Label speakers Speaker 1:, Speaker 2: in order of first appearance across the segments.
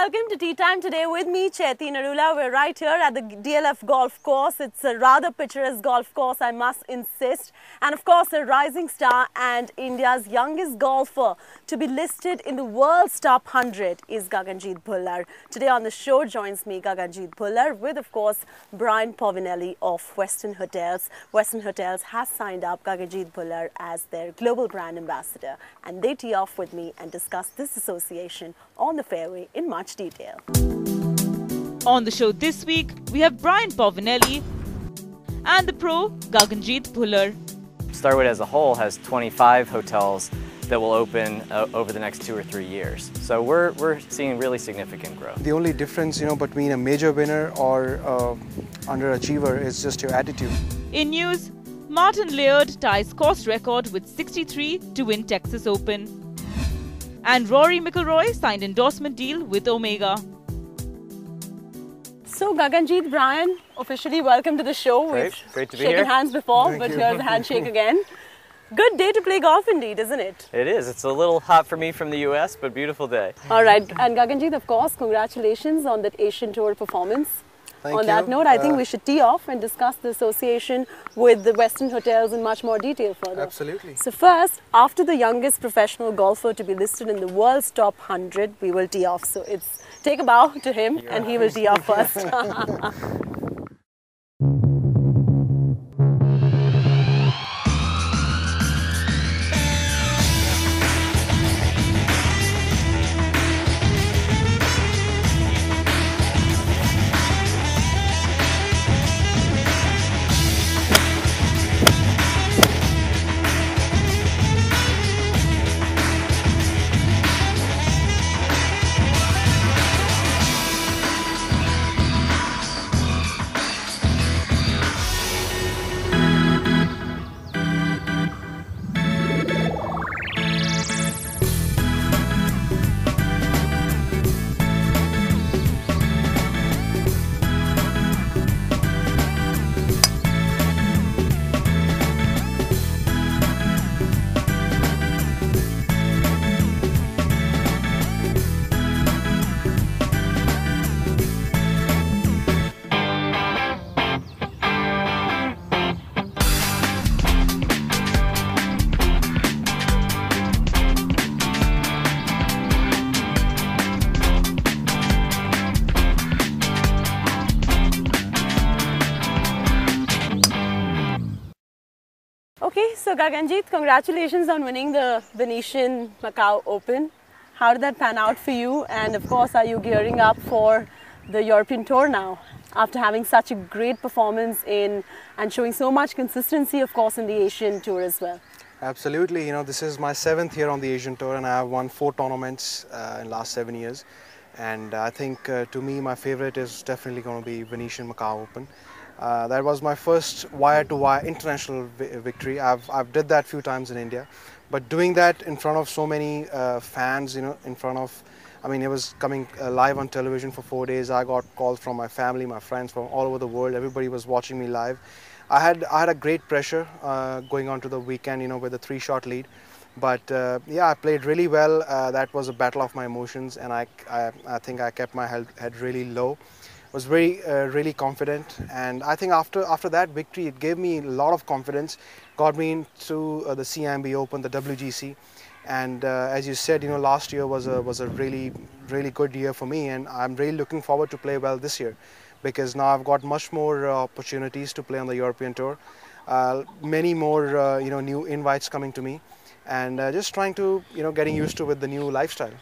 Speaker 1: welcome to Tea Time today with me, Chaiti Narula. We're right here at the DLF Golf Course. It's a rather picturesque golf course, I must insist. And of course, a rising star and India's youngest golfer to be listed in the world's top 100 is Gaganjeet Bhullar. Today on the show joins me Gaganjeet Bhullar with, of course, Brian Povinelli of Westin Hotels. Westin Hotels has signed up Gaganjeet Bhullar as their global brand ambassador. And they tee off with me and discuss this association on the fairway in much detail.
Speaker 2: On the show this week, we have Brian Povinelli and the pro Gaganjeet Bhullar.
Speaker 3: Starwood as a whole has 25 hotels that will open over the next 2 or 3 years. So we're seeing really significant growth.
Speaker 4: The only difference, between a major winner or underachiever is just your attitude.
Speaker 2: In news, Martin Laird ties course record with 63 to win Texas Open. And Rory McIlroy signed endorsement deal with Omega.
Speaker 1: So Gaganjeet, Brian, officially welcome to the show.
Speaker 3: Great to be here.
Speaker 1: Shaken hands before,
Speaker 4: Thank
Speaker 1: but
Speaker 4: you.
Speaker 1: here's a handshake again. Good day to play golf indeed, isn't it?
Speaker 3: It is. It's a little hot for me from the US, but beautiful day.
Speaker 1: All right, and Gaganjeet, of course, congratulations on that Asian Tour performance.
Speaker 4: Thank
Speaker 1: On that
Speaker 4: you.
Speaker 1: note, I think we should tee off and discuss the association with the Westin Hotels in much more detail further.
Speaker 4: Absolutely.
Speaker 1: So first, after the youngest professional golfer to be listed in the world's top 100, we will tee off. So it's take a bow to him and he will tee off first. Okay, so Gaganjeet, congratulations on winning the Venetian Macau Open. How did that pan out for you? And of course, are you gearing up for the European Tour now? After having such a great performance and showing so much consistency, of course, in the Asian Tour as well.
Speaker 4: Absolutely. This is my 7th year on the Asian Tour and I have won 4 tournaments in the last 7 years. And I think to me, my favorite is definitely going to be Venetian Macau Open. That was my first wire-to-wire international victory. I've did that a few times in India, but doing that in front of so many fans, in front of, it was coming live on television for 4 days. I got calls from my family, my friends from all over the world. Everybody was watching me live. I had a great pressure going on to the weekend, with a 3-shot lead. But yeah, I played really well. That was a battle of my emotions, and I think I kept my head really low. Was really confident, and I think after that victory, it gave me a lot of confidence, got me into the CIMB Open, the WGC, and as you said, last year was a really good year for me, and I'm really looking forward to play well this year, because now I've got much more opportunities to play on the European Tour, many more new invites coming to me, and just trying to getting used to with the new lifestyle.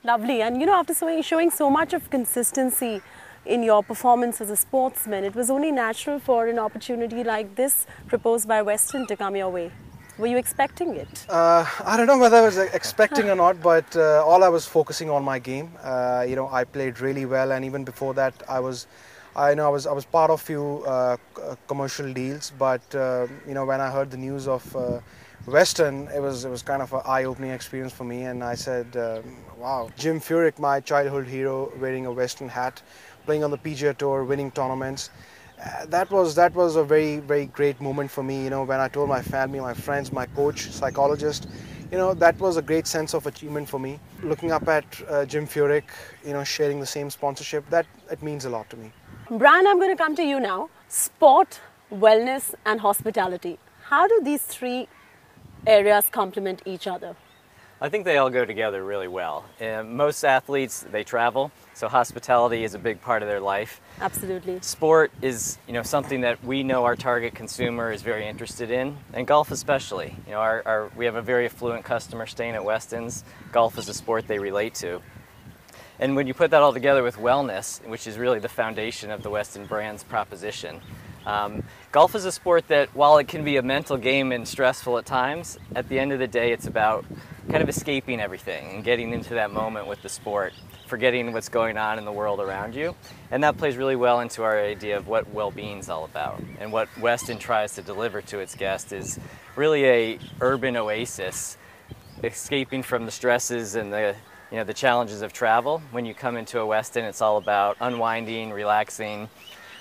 Speaker 1: Lovely, and after showing so much of consistency in your performance as a sportsman, it was only natural for an opportunity like this proposed by Westin to come your way. Were you expecting it?
Speaker 4: I don't know whether I was expecting or not, but all I was focusing on my game. I played really well, and even before that, I was part of few commercial deals. But when I heard the news of Westin, it was kind of an eye-opening experience for me, and I said, wow. Jim Furyk, my childhood hero, wearing a Westin hat, playing on the PGA Tour, winning tournaments. That was a very great moment for me. When I told my family, my friends, my coach, psychologist, that was a great sense of achievement for me. Looking up at Jim Furyk, sharing the same sponsorship, it means a lot to me.
Speaker 1: Brian, I'm going to come to you now. Sport, wellness and hospitality. How do these three areas complement each other?
Speaker 3: I think they all go together really well. Most athletes, they travel, so hospitality is a big part of their life.
Speaker 1: Absolutely.
Speaker 3: Sport is, something that we know our target consumer is very interested in, and golf especially. We have a very affluent customer staying at Westin's. Golf is a sport they relate to. And when you put that all together with wellness, which is really the foundation of the Westin brand's proposition, golf is a sport that, while it can be a mental game and stressful at times, at the end of the day it's about kind of escaping everything and getting into that moment with the sport, forgetting what's going on in the world around you. And that plays really well into our idea of what well-being is all about. And what Westin tries to deliver to its guests is really a urban oasis, escaping from the stresses and the challenges of travel. When you come into a Westin, it's all about unwinding, relaxing,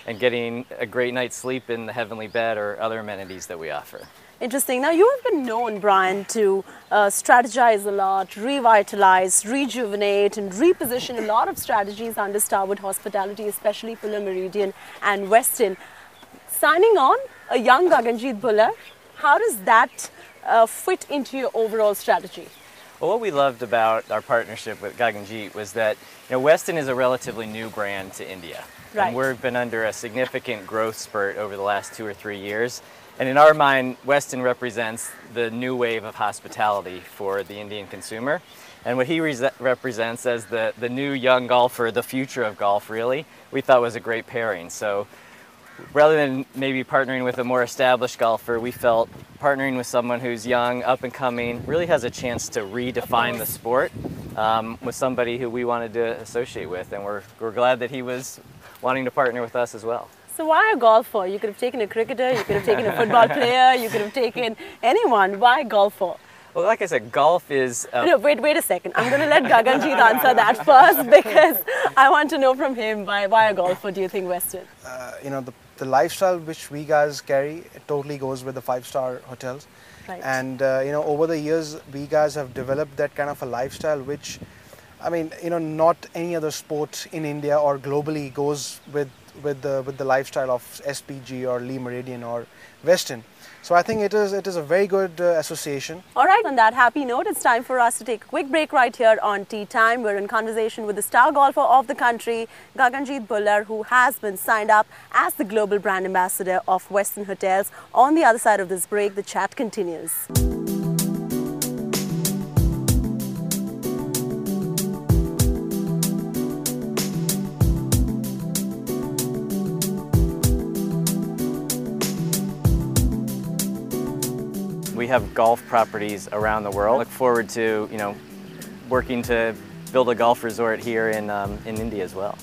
Speaker 3: and getting a great night's sleep in the heavenly bed or other amenities that we offer.
Speaker 1: Interesting. Now, you have been known, Brian, to strategize a lot, revitalize, rejuvenate, and reposition a lot of strategies under Starwood Hospitality, especially for Le Méridien and Westin. Signing on a young Gaganjeet Bhullar, how does that fit into your overall strategy?
Speaker 3: Well, what we loved about our partnership with Gaganjeet was that Westin is a relatively new brand to India.
Speaker 1: Right.
Speaker 3: And we've been under a significant growth spurt over the last 2 or 3 years. And in our mind, Westin represents the new wave of hospitality for the Indian consumer. And what he represents as the new young golfer, the future of golf really, we thought was a great pairing. So rather than maybe partnering with a more established golfer, we felt partnering with someone who's young, up and coming, really has a chance to redefine the sport with somebody who we wanted to associate with. And we're glad that he was wanting to partner with us as well.
Speaker 1: So why a golfer? You could have taken a cricketer, you could have taken a football player, you could have taken anyone. Why golfer?
Speaker 3: Well, like I said, golf is...
Speaker 1: No, wait a second. I'm going to let Gaganjeet answer that first because I want to know from him why a golfer do you think Westin?
Speaker 4: The lifestyle which we guys carry, it totally goes with the 5-star hotels.
Speaker 1: Right.
Speaker 4: And over the years, we guys have developed that kind of a lifestyle which, not any other sport in India or globally goes with the lifestyle of SPG or Le Méridien or Westin. So I think it is a very good association.
Speaker 1: All right, on that happy note, it's time for us to take a quick break right here on Tea Time. We're in conversation with the star golfer of the country, Gaganjeet Bhullar, who has been signed up as the global brand ambassador of Westin Hotels. On the other side of this break, the chat continues.
Speaker 3: We have golf properties around the world. Look forward to, working to build a golf resort here in India as well.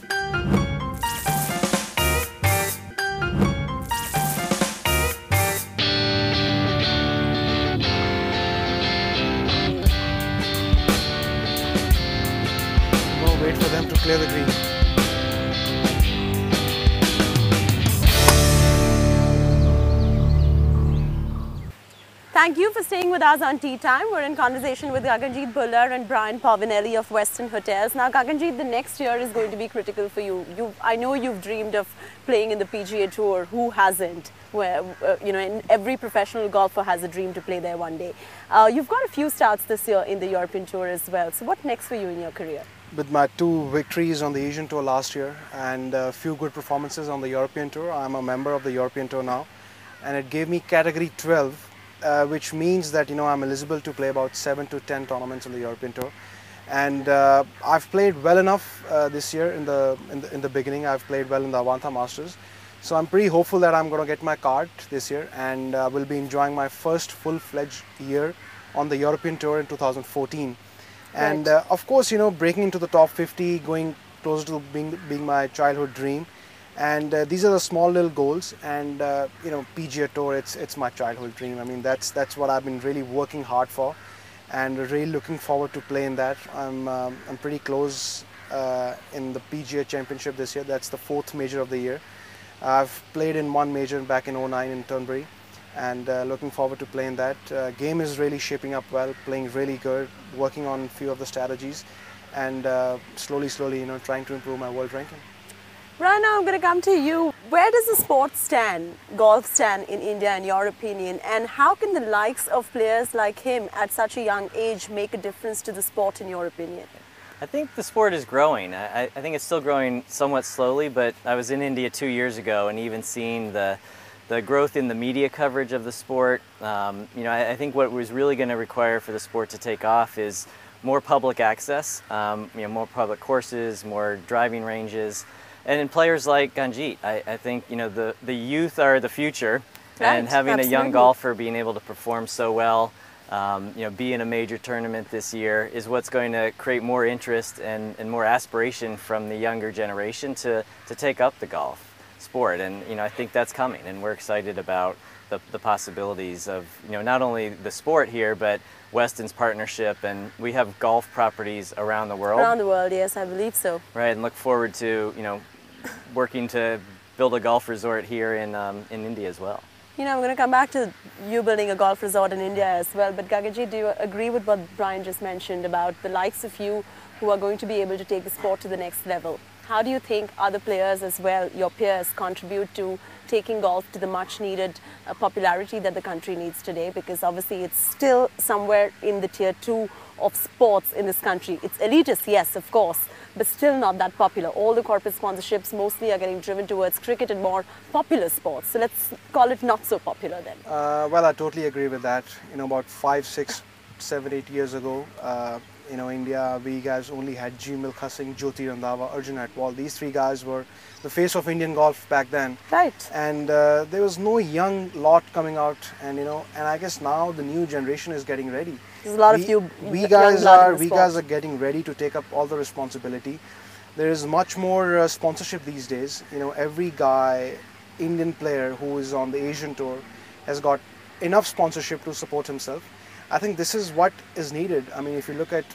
Speaker 4: We'll wait for them to clear the green.
Speaker 1: Thank you for staying with us on Tea Time. We're in conversation with Gaganjeet Bhullar and Brian Pavanelli of Westin Hotels. Now, Gaganjeet, the next year is going to be critical for you. I know you've dreamed of playing in the PGA Tour. Who hasn't? Where and every professional golfer has a dream to play there one day. You've got a few starts this year in the European Tour as well. So, what next for you in your career?
Speaker 4: With my 2 victories on the Asian Tour last year and a few good performances on the European Tour, I'm a member of the European Tour now, and it gave me category 12. Which means that I'm eligible to play about 7 to 10 tournaments on the European Tour, and I've played well enough this year. In the beginning, I've played well in the Avanta Masters, so I'm pretty hopeful that I'm going to get my card this year, and will be enjoying my first full-fledged year on the European Tour in 2014. And of course, breaking into the top 50, going closer to being my childhood dream. And these are the small little goals, and PGA Tour, it's my childhood dream. I mean, that's what I've been really working hard for, and really looking forward to playing that. I'm pretty close in the PGA Championship this year. That's the 4th major of the year. I've played in 1 major back in '09 in Turnberry, and looking forward to playing that. Game is really shaping up well, playing really good, working on a few of the strategies, and slowly, trying to improve my world ranking.
Speaker 1: Right now, I'm going to come to you. Where does the sport stand, golf stand in India in your opinion, and how can the likes of players like him at such a young age make a difference to the sport in your opinion?
Speaker 3: I think the sport is growing. I think it's still growing somewhat slowly, but I was in India 2 years ago and even seeing the growth in the media coverage of the sport. I think what was really going to require for the sport to take off is more public access, more public courses, more driving ranges, and in players like Gaganjeet. I think the youth are the future, and having a young golfer being able to perform so well, be in a major tournament this year is what's going to create more interest and more aspiration from the younger generation to take up the golf sport. And I think that's coming, and we're excited about the possibilities of not only the sport here, but Weston's partnership, and we have golf properties around the world.
Speaker 1: Around the world, yes, I believe so.
Speaker 3: Right, and look forward to working to build a golf resort here in India as well.
Speaker 1: I'm going to come back to you building a golf resort in India as well, but Gaganjeet, do you agree with what Brian just mentioned about the likes of you who are going to be able to take the sport to the next level? How do you think other players as well, your peers, contribute to taking golf to the much needed popularity that the country needs today? Because obviously it's still somewhere in the tier 2 of sports in this country. It's elitist, yes, of course, but still not that popular. All the corporate sponsorships mostly are getting driven towards cricket and more popular sports. So let's call it not so popular then.
Speaker 4: Well, I totally agree with that. About 5, 6, 7, 8 years ago, India, we guys only had G. Milkha Singh, Jyoti Randhawa, Arjun Atwal. These 3 guys were the face of Indian golf back then.
Speaker 1: Right.
Speaker 4: And there was no young lot coming out, and I guess now the new generation is getting ready.
Speaker 1: There's a lot of you.
Speaker 4: We guys are getting ready to take up all the responsibility. There is much more sponsorship these days. Every guy, Indian player who is on the Asian tour, has got enough sponsorship to support himself. I think this is what is needed. I mean, if you look at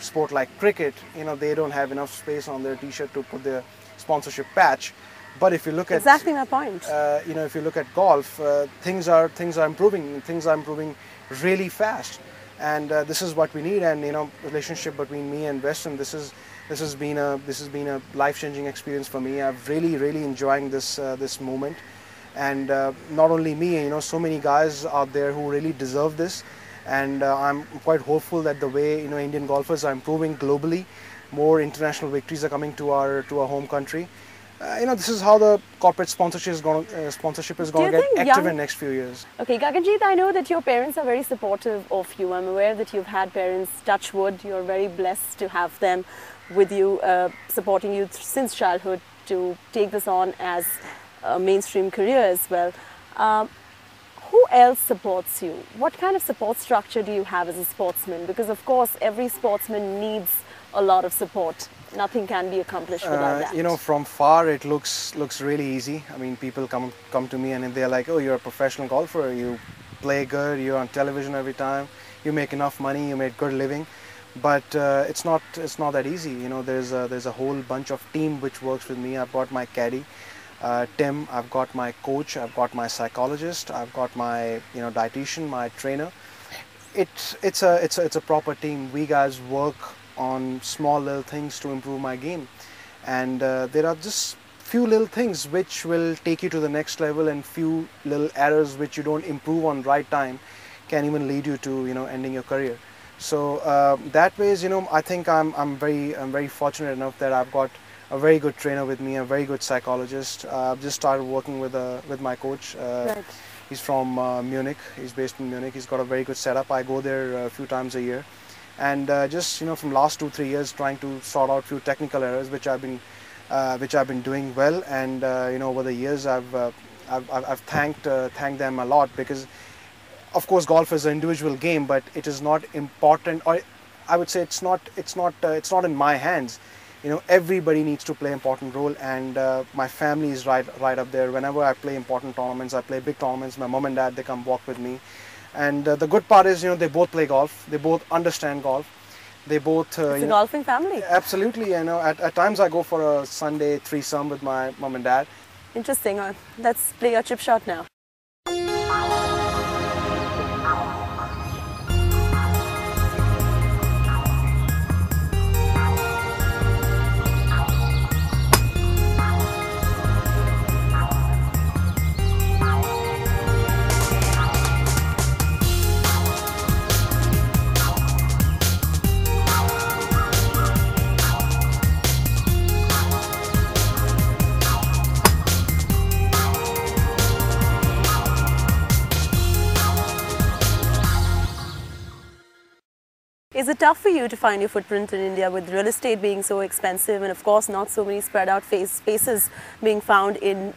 Speaker 4: sport like cricket, they don't have enough space on their t-shirt to put their sponsorship patch. But if you look at
Speaker 1: exactly my point,
Speaker 4: if you look at golf, things are improving. Things are improving really fast, and this is what we need. And relationship between me and Weston, this has been a life-changing experience for me. I've really enjoying this moment. And not only me, so many guys out there who really deserve this, and I'm quite hopeful that the way Indian golfers are improving globally, more international victories are coming to our home country. This is how the corporate sponsorship is going to get active in the next few years.
Speaker 1: Okay, Gaganjeet, I know that your parents are very supportive of you. I'm aware that you've had parents, touch wood, you're very blessed to have them with you, supporting you since childhood to take this on as a mainstream career as well. Who else supports you? What kind of support structure do you have as a sportsman? Because of course every sportsman needs a lot of support. Nothing can be accomplished without that.
Speaker 4: From far it looks really easy. I mean, people come to me and they're like, "Oh, you're a professional golfer. You play good. You're on television every time. You make enough money. You make good living." But it's not that easy. There's a whole bunch of team which works with me. I've got my caddy, Tim. I've got my coach. I've got my psychologist. I've got my dietitian, my trainer. It's a proper team. We guys work on small little things to improve my game, and there are just few little things which will take you to the next level, and few little errors which you don't improve on right time can even lead you to ending your career. So that ways, I think I'm very fortunate enough that I've got a very good trainer with me, a very good psychologist. I've just started working with my coach.
Speaker 1: Right.
Speaker 4: He's from Munich. He's based in Munich. He's got a very good setup. I go there a few times a year. And just from last 2-3 years, trying to sort out few technical errors which I've been doing well, and over the years I've thanked them a lot, because of course golf is an individual game, but it is not important, or I would say it's not in my hands. Everybody needs to play an important role, and my family is right up there. Whenever I play important tournaments, I play big tournaments, my mom and dad, they come walk with me. And the good part is, they both play golf. They both understand golf. They both.
Speaker 1: It's a golfing family.
Speaker 4: Absolutely. At times I go for a Sunday threesome with my mom and dad.
Speaker 1: Interesting. Let's play your chip shot now. Is it tough for you to find your footprint in India with real estate being so expensive and of course not so many spread out spaces being found in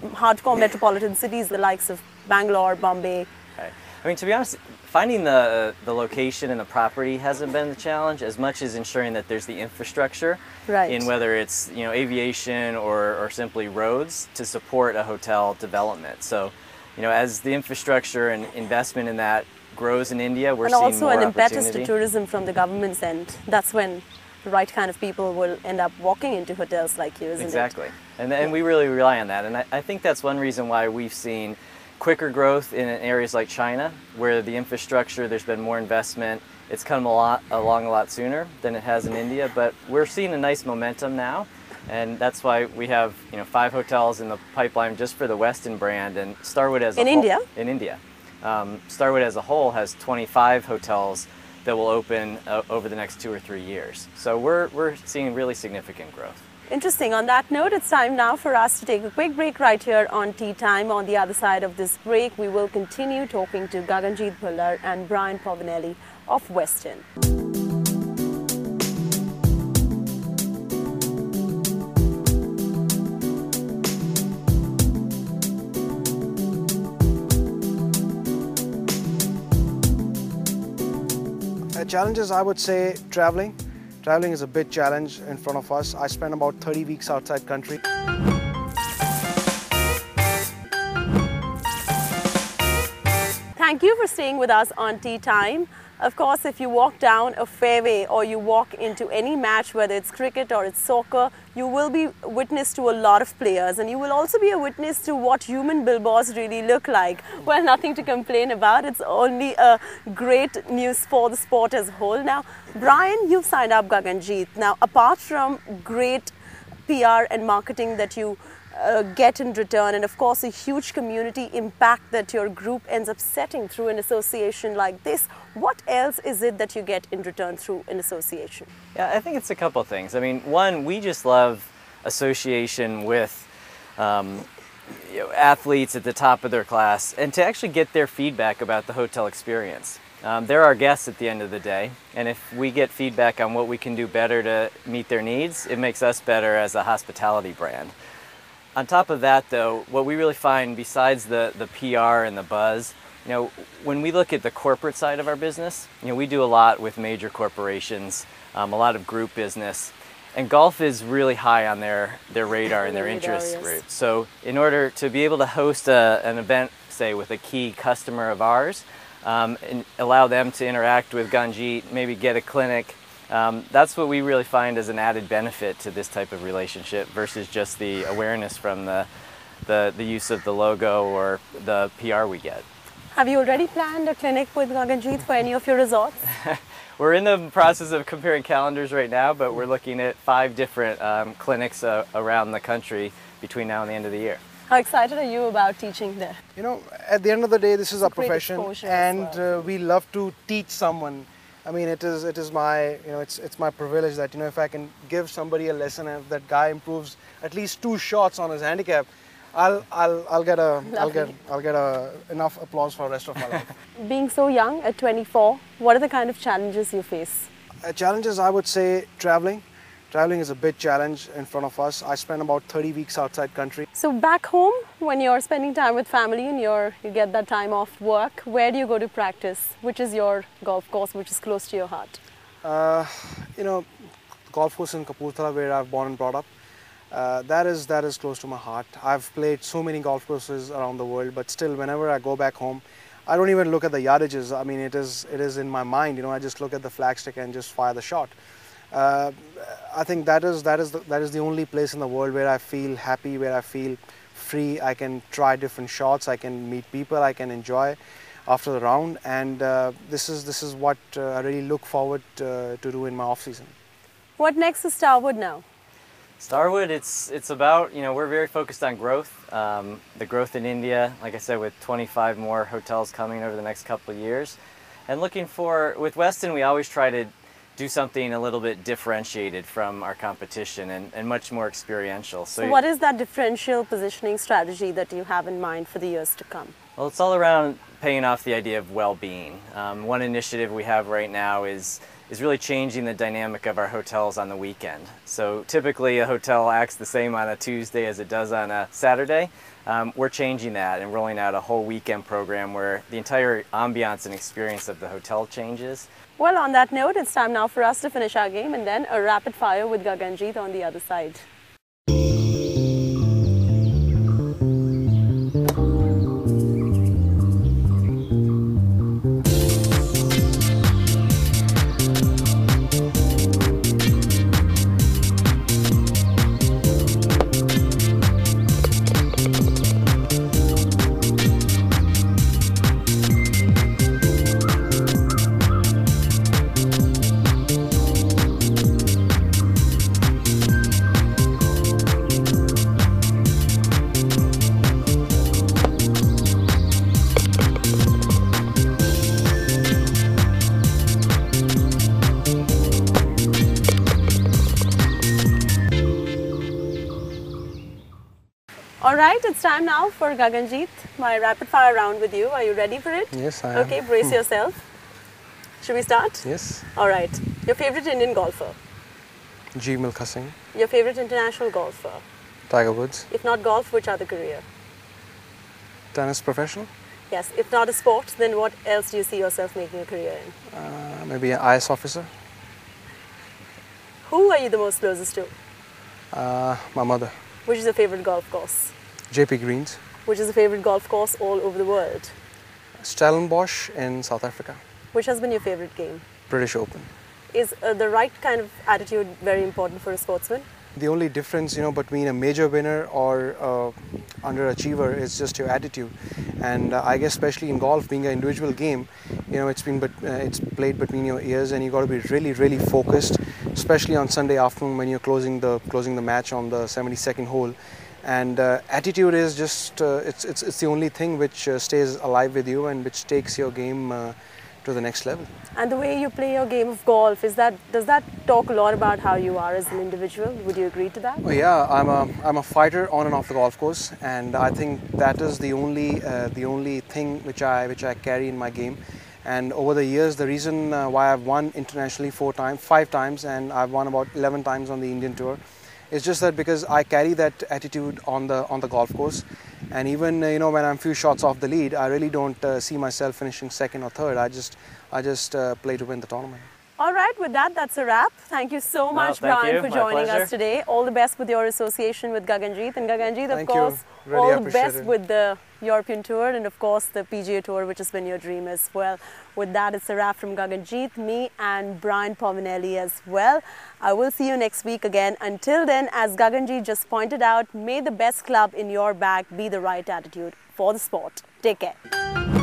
Speaker 1: hardcore metropolitan cities the likes of Bangalore, Bombay?
Speaker 3: Right. I mean, to be honest, finding the location and the property hasn't been the challenge as much as ensuring that there's the infrastructure in whether it's aviation or simply roads to support a hotel development. So, as the infrastructure and investment in that grows in India, we're seeing more opportunity.
Speaker 1: And also an impetus to tourism from the government's end. That's when the right kind of people will end up walking into hotels like you, isn't it?
Speaker 3: Exactly. And we really rely on that. And I think that's one reason why we've seen quicker growth in areas like China, where the infrastructure, there's been more investment. It's come along a lot sooner than it has in India, but we're seeing a nice momentum now. And that's why we have 5 hotels in the pipeline just for the Westin brand, and Starwood as a whole. In India? Starwood as a whole has 25 hotels that will open over the next 2 or 3 years. So we're seeing really significant growth.
Speaker 1: Interesting. On that note, it's time now for us to take a quick break right here on Tea Time. On the other side of this break, we will continue talking to Gaganjeet Bhullar and Brian Povinelli of Westin.
Speaker 4: Challenges, I would say, traveling. Traveling is a big challenge in front of us. I spent about 30 weeks outside country.
Speaker 1: Thank you for staying with us on Tea Time. Of course, if you walk down a fairway or you walk into any match, whether it's cricket or it's soccer, you will be witness to a lot of players, and you will also be a witness to what human billboards really look like. Well, nothing to complain about. It's only a great news for the sport as a whole. Now, Brian, you've signed up Gaganjeet. Now, apart from great PR and marketing that you get in return, and of course a huge community impact that your group ends up setting through an association like this, what else is it that you get in return through an association?
Speaker 3: Yeah, I think it's a couple things. I mean, one, we just love association with athletes at the top of their class, and to actually get their feedback about the hotel experience. They're our guests at the end of the day, and if we get feedback on what we can do better to meet their needs, it makes us better as a hospitality brand. On top of that, though, what we really find besides the PR and the buzz, when we look at the corporate side of our business, we do a lot with major corporations, a lot of group business, and golf is really high on their radar and their interest group. So in order to be able to host an event, say, with a key customer of ours, and allow them to interact with Gaganjeet, maybe get a clinic, that's what we really find as an added benefit to this type of relationship versus just the awareness from the use of the logo or the PR we get.
Speaker 1: Have you already planned a clinic with Gaganjeet for any of your resorts?
Speaker 3: We're in the process of comparing calendars right now, but we're looking at 5 different clinics around the country between now and the end of the year.
Speaker 1: How excited are you about teaching there?
Speaker 4: At the end of the day, this is our profession, and
Speaker 1: well.
Speaker 4: we love to teach someone. I mean, it is my it's my privilege that if I can give somebody a lesson, and if that guy improves at least 2 shots on his handicap, I'll get enough applause for the rest of my life.
Speaker 1: Being so young at 24, what are the kind of challenges you face?
Speaker 4: Challenges, I would say, traveling. Traveling is a big challenge in front of us. I spent about 30 weeks outside country.
Speaker 1: So back home, when you're spending time with family and you get that time off work, where do you go to practice? Which is your golf course which is close to your heart?
Speaker 4: Golf course in Kapurthala, where I've born and brought up. That is close to my heart. I've played so many golf courses around the world, but still, whenever I go back home, I don't even look at the yardages. I mean, it is in my mind. I just look at the flagstick and just fire the shot. I think that is the only place in the world where I feel happy, where I feel free. I can try different shots. I can meet people. I can enjoy after the round, and this is what I really look forward to do in my off season.
Speaker 1: What next is Starwood now?
Speaker 3: Starwood, it's about, we're very focused on growth. The growth in India, like I said, with 25 more hotels coming over the next couple of years. And with Westin, we always try to do something a little bit differentiated from our competition and much more experiential.
Speaker 1: So what is that differential positioning strategy that you have in mind for the years to come?
Speaker 3: Well, it's all around paying off the idea of well-being. One initiative we have right now is really changing the dynamic of our hotels on the weekend. So typically a hotel acts the same on a Tuesday as it does on a Saturday. We're changing that and rolling out a whole weekend program where the entire ambiance and experience of the hotel changes.
Speaker 1: Well, on that note, it's time now for us to finish our game and then a rapid fire with Gaganjeet on the other side. Alright, it's time now for Gaganjeet, my rapid fire round with you. Are you ready for it?
Speaker 4: Yes, I am.
Speaker 1: Okay, brace yourself. Should we start?
Speaker 4: Yes.
Speaker 1: Alright, your favorite Indian golfer?
Speaker 4: G. Milkha Singh.
Speaker 1: Your favorite international golfer?
Speaker 4: Tiger Woods.
Speaker 1: If not golf, which other career?
Speaker 4: Tennis professional.
Speaker 1: Yes, if not a sport, then what else do you see yourself making a career in?
Speaker 4: Maybe an IS officer.
Speaker 1: Who are you the most closest to?
Speaker 4: My mother.
Speaker 1: Which is your favorite golf course?
Speaker 4: JP Greens.
Speaker 1: Which is a favorite golf course all over the world?
Speaker 4: Stellenbosch in South Africa.
Speaker 1: Which has been your favorite game?
Speaker 4: British Open.
Speaker 1: Is the right kind of attitude very important for a sportsman?
Speaker 4: The only difference, between a major winner or underachiever is just your attitude. And I guess especially in golf, being an individual game, it's played between your ears, and you got to be really, really focused, especially on Sunday afternoon when you're closing the match on the 72nd hole. And attitude is just it's the only thing which stays alive with you and which takes your game to the next level.
Speaker 1: And the way you play your game of golf, does that talk a lot about how you are as an individual? Would you agree to that?
Speaker 4: Oh, yeah, I'm a fighter on and off the golf course, and I think that is the only thing which I carry in my game. And over the years, the reason why I've won internationally 5 times, and I've won about 11 times on the Indian Tour, is just that because I carry that attitude on the golf course. And even when I'm a few shots off the lead, I really don't see myself finishing second or third. I just play to win the tournament.
Speaker 1: All right, with that, that's a wrap. Thank you so much, Brian, for joining us today. All the best with your association with Gaganjeet. And Gaganjeet, of course, all the best with the European Tour and, of course, the PGA Tour, which has been your dream as well. With that, it's a wrap from Gaganjeet, me and Brian Povinelli as well. I will see you next week again. Until then, as Gaganjeet just pointed out, may the best club in your bag be the right attitude for the sport. Take care.